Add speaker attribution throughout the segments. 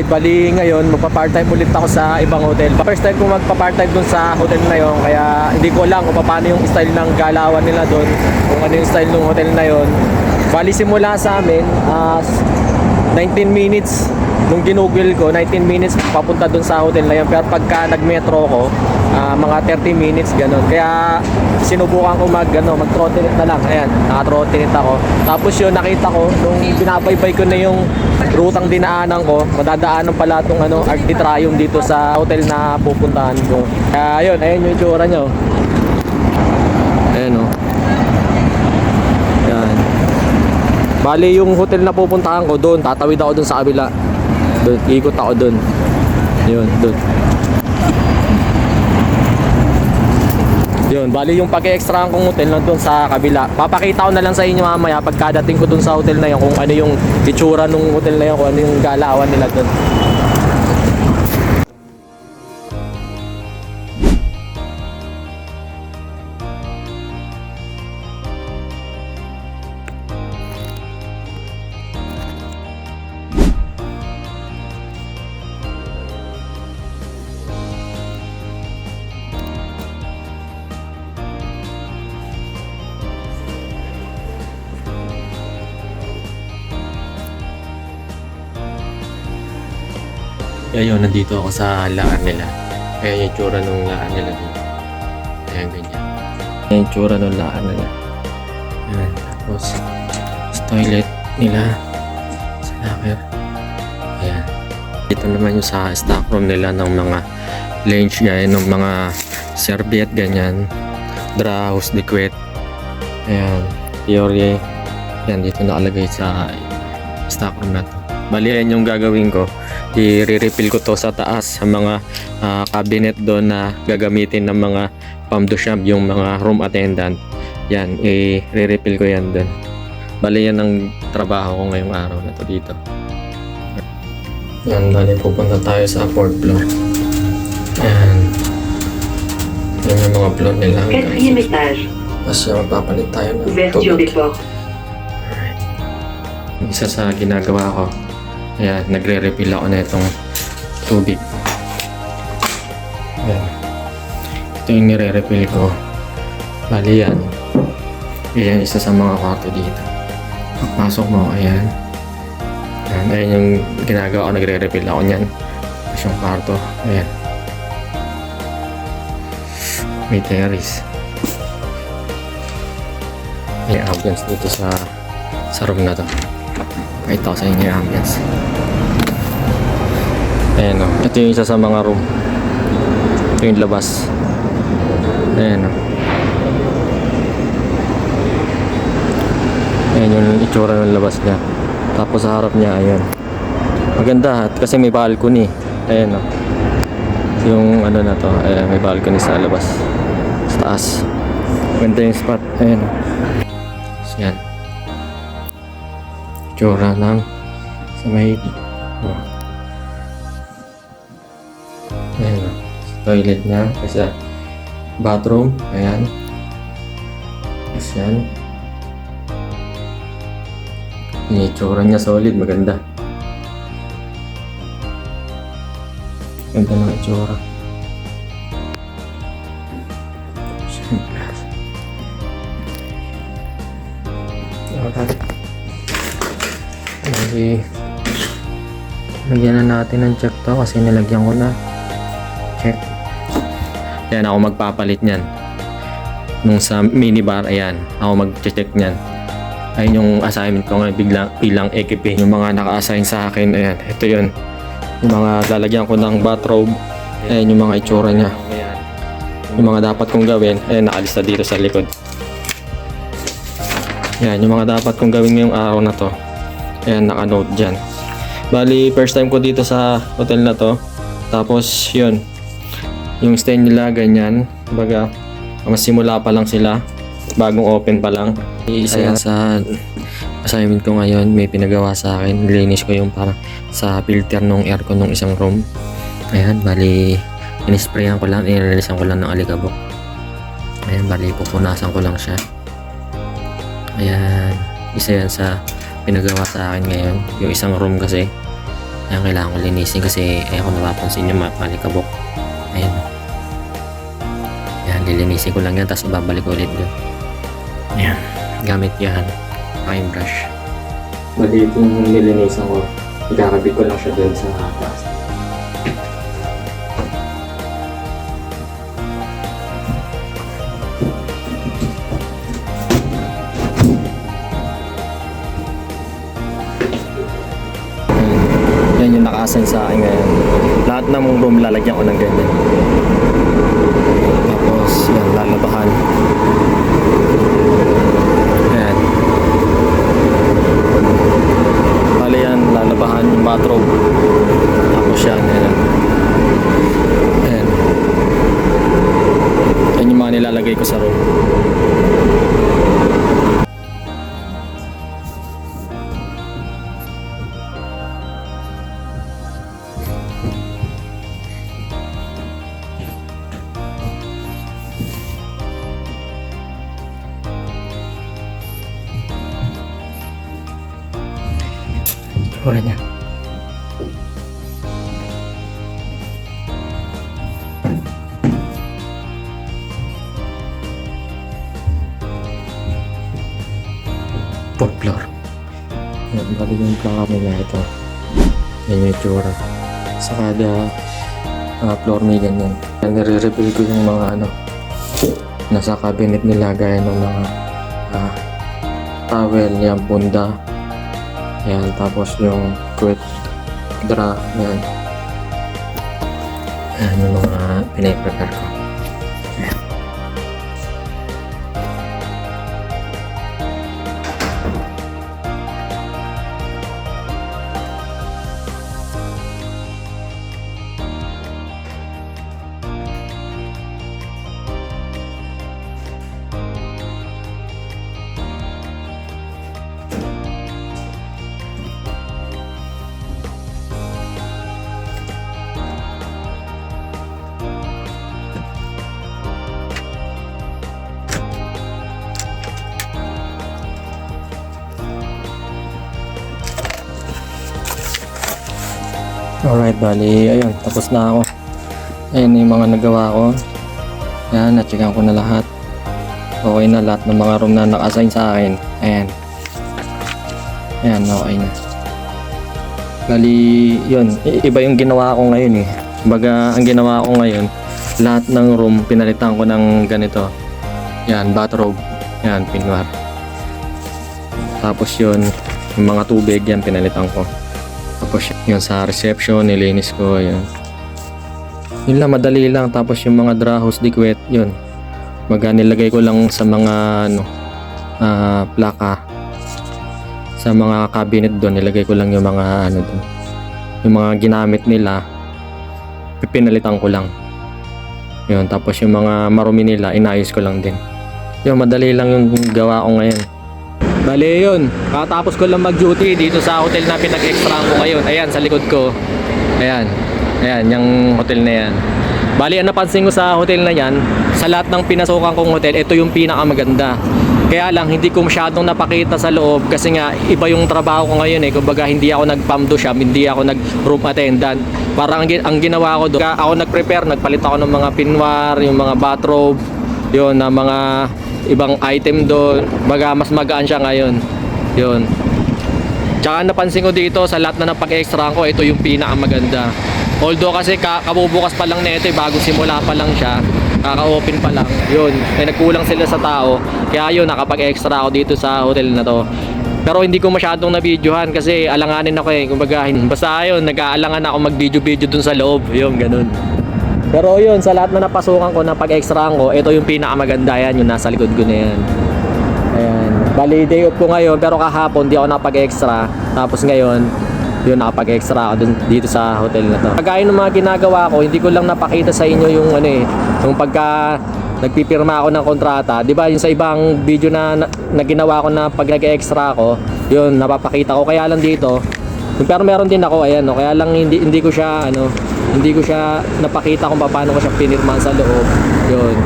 Speaker 1: provide. Bali ngayon, magpa-part-time ulit ako sa ibang hotel. First time ko magpa-part-time dun sa hotel na yon, kaya hindi ko alam kung paano yung style ng galawan nila dun, kung ano yung style ng hotel na yon. Bali simula sa amin, 19 minutes nung ginugol ko, 19 minutes papunta dun sa hotel na yun. Pero pagka nag-metro ko, mga 30 minutes ganun. Kaya sinubukan ko mag-trottinette na lang. Ayan, naka-trottinette ako. Tapos yun, nakita ko nung binabaybay ko na yung rutang dinaanan ko, madadaanan pala itong Arbitrarium dito sa hotel na pupuntahan ko. Kaya yun, ayun yung itsura nyo. Ayan o. Ayan. Bali yung hotel na pupuntahan ko doon, tatawid ako doon sa kabila. Doon, ikot ako doon. Yun, doon. Yun, bali yung pag-extrahan kong hotel na doon sa kabila. Papakita ko na lang sa inyo mamaya pagkadating ko doon sa hotel na yun, kung ano yung itsura ng hotel na yun, kung ano yung galawan nila doon. Ayun, nandito ako sa laan nila. Ayan yung tsura ng laan nila dito. Ayan, ganyan. Ayan yung tsura ng laan nila. Ayan, tapos sa toilet nila, sa locker. Ayan. Dito naman yung sa stock room nila ng mga lunch, ganyan, ng mga serviette, ganyan. Draws, liquid. Ayan, Fiore. Ayan, dito nakalagay sa stock room na to. Bali, ayan yung gagawin ko. I-refill ko to sa taas sa mga cabinet doon na gagamitin ng mga pamdusyam, yung mga room attendant. Yan, i-refill ko yan doon. Bali, yan ang trabaho ko ngayong araw na to dito. Yan, bali, pupunta tayo sa 4th floor. Yan. Yan yung mga floor nila.
Speaker 2: Quatrième étage.
Speaker 1: Tapos yan, magpapalit tayo ng
Speaker 2: Ouverture des
Speaker 1: tubig.
Speaker 2: portes.
Speaker 1: Alright. Isa sa ginagawa ko, ayan, nagre-refill ako na itong tubig. Ayan. Ito yung nire-refill ko. Bali yan. Ayan, isa sa mga kwarto dito. Pagpasok mo, ayan. Ayan, ayan yung ginagawa ko, nagre-refill ako niyan. Tapos yung kwarto, ayan. May terrace. May ambience dito sa room na to. Ito sa inyo yung ambience. Ayan o. Ito yung isa sa mga room. Ito yung labas. Ayan o. Ayan yung itsura ng labas niya. Tapos sa harap niya, ayan. Maganda kasi may balcony. Ayan o. Yung ano na to. Ayan, may balcony sa labas. Sa taas. Maganda yung spot. Ayan o. So, yan. Tsura ng sa may ayan o, toilet niya kasi bathroom, ayan, tapos yan yung itsura niya, solid, maganda ng itsura. Okay. Lagyan na natin ng check to kasi nilagyan ko na. Check. Ayan, ako magpapalit niyan. Nung sa minibar, ayan, ako mag-check niyan. Ayun yung assignment ko ngayon bilang equipe. Yung mga naka-assign sa akin, ayan, ito yun. Yung mga lalagyan ko ng bathrobe. Ayan yung mga itsura niya. Yung mga dapat kong gawin, ayan, nakalista dito sa likod. Ayan, yung mga dapat kong gawin ngayong araw na to. Ayan, naka-note dyan. Bali, first time ko dito sa hotel na to. Tapos, yun. Yung stay nila, ganyan. Baga, mas simula pa lang sila. Bagong open pa lang. Isa yan sa assignment ko ngayon. May pinagawa sa akin. Nilinis ko yung para sa filter ng aircon ng isang room. Ayan, bali, inisprayan ko lang. Inilinisan ko lang ng alikabok. Ayan, bali, pupunasan ko lang siya. Ayan, isa yan sa pinagawa sa akin ngayon, yung isang room kasi Ayan, kailangan ko linisin kasi kung napapansin nyo malikabok. Ayan. Ayan, lilinisin ko lang yan tapos ibabalik ko ulit dun. Ayan, gamit yan. Yung brush. Bali itong nilinisan ko, ikakabit ko lang siya dun sa taas. Yan yung naka-assign sa akin ngayon. Lahat ng room lalagyan ko ng ganyan. Tapos yan, lalabahan. Ayan. Bali yan, lalabahan yung bathroom. Tapos yan, ayan. Ayan. Yan yung mga nilalagay ko sa room. Itsura niya. Fourth floor. Yan, bali yung plaka nila ito. Yan yung itsura. Sa kada floor may ganyan. Yan, nire-reveal ko yung mga nasa cabinet nila gaya ng mga towel, yan, bunda. Yan, tapos yung quick dra, yan. Yan yung mga pinay-prepare ko. Yan. Alright, bali, ayun, tapos na ako. Ayun yung mga nagawa ko. Yan, na-checkan ko na lahat. Okay na lahat ng mga room na naka-assign sa akin. Ayan. Ayan, okay na. Bali, yun, iba yung ginawa ko ngayon eh. Baga, ang ginawa ko ngayon, lahat ng room, pinalitan ko ng ganito. Yan, bathrobe. Yan, pinwar. Tapos yun, yung mga tubig, yan, pinalitan ko. Tapos yun sa reception, nilinis ko, yun. Yun lang, madali lang. Tapos yung mga drahos dikwet, yun. Baga nilagay ko lang sa mga plaka. Sa mga cabinet doon, nilagay ko lang yung mga doon. Yung mga ginamit nila, pinalitan ko lang. Yun, tapos yung mga marumi nila, inayos ko lang din. Yun, madali lang yung gawa ko ngayon. Bale yun, katapos ko lang mag-duty dito sa hotel na pinag-extra ko ngayon. Ayan, sa likod ko. Ayan, ayan, yung hotel na yan. Bali, ang napansin ko sa hotel na yan, sa lahat ng pinasukan kong hotel, ito yung pinakamaganda. Kaya lang, hindi ko masyadong napakita sa loob kasi nga, iba yung trabaho ko ngayon eh. Kumbaga, hindi ako nag-pam do shop, hindi ako nag-room attendant. Parang ang ginawa ko doon, ako nag-prepare, nagpalit ako ng mga pinwar, yung mga bathrobe, yun, na mga ibang item doon. Baga mas magaan siya ngayon. Yun. Tsaka napansin ko dito sa lahat na napag-extra ko, ito yung pinakamaganda. Although kasi kabubukas pa lang nito, bago simula pa lang siya, kaka-open pa lang. Yun, may nagkulang sila sa tao. Kaya yun, nakapag-extra ako dito sa hotel na to. Pero hindi ko masyadong na-videohan kasi alanganin ako eh. Kumbaga, basta yun, nag-aalangan ako mag-video-video dun sa loob. Yun, ganun. Pero yun, sa lahat na napasukan ko, na pag-extra ko, ito yung pinakamaganda, yan, yung nasa likod ko na yan. Ayan. Bali, day off ko ngayon, pero kahapon di ako napag-extra. Tapos ngayon, yun, nakapag-extra ako dito sa hotel na to. Kagaya ng mga ginagawa ko, hindi ko lang napakita sa inyo yung yung pagka nagpipirma ako ng kontrata. Di ba, yung sa ibang video na ginawa ko na pag nag-extra ako, yun, napapakita ko. Kaya lang dito, pero meron din ako, ayan, no, kaya lang hindi ko siya, hindi ko siya napakita kung paano ko siya pinirmahan sa loob. Yun.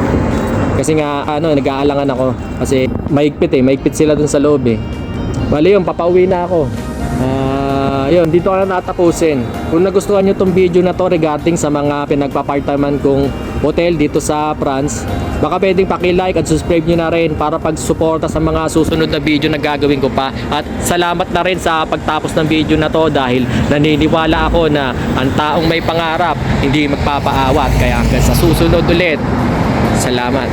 Speaker 1: Kasi nga, nag-aalangan ako. Kasi mahigpit sila dun sa loob eh. Bali yun, papauwi na ako. ayun, dito ka na natapusin. Kung nagustuhan nyo tong video na to regarding sa mga pinagpa-part-timean kong hotel dito sa France, baka pwedeng paki-like at subscribe nyo na rin para pag-suporta sa mga susunod na video na gagawin ko pa. At salamat na rin sa pagtapos ng video na to dahil naniniwala ako na ang taong may pangarap hindi magpapaawat. Kaya hanggang sa susunod ulit, salamat.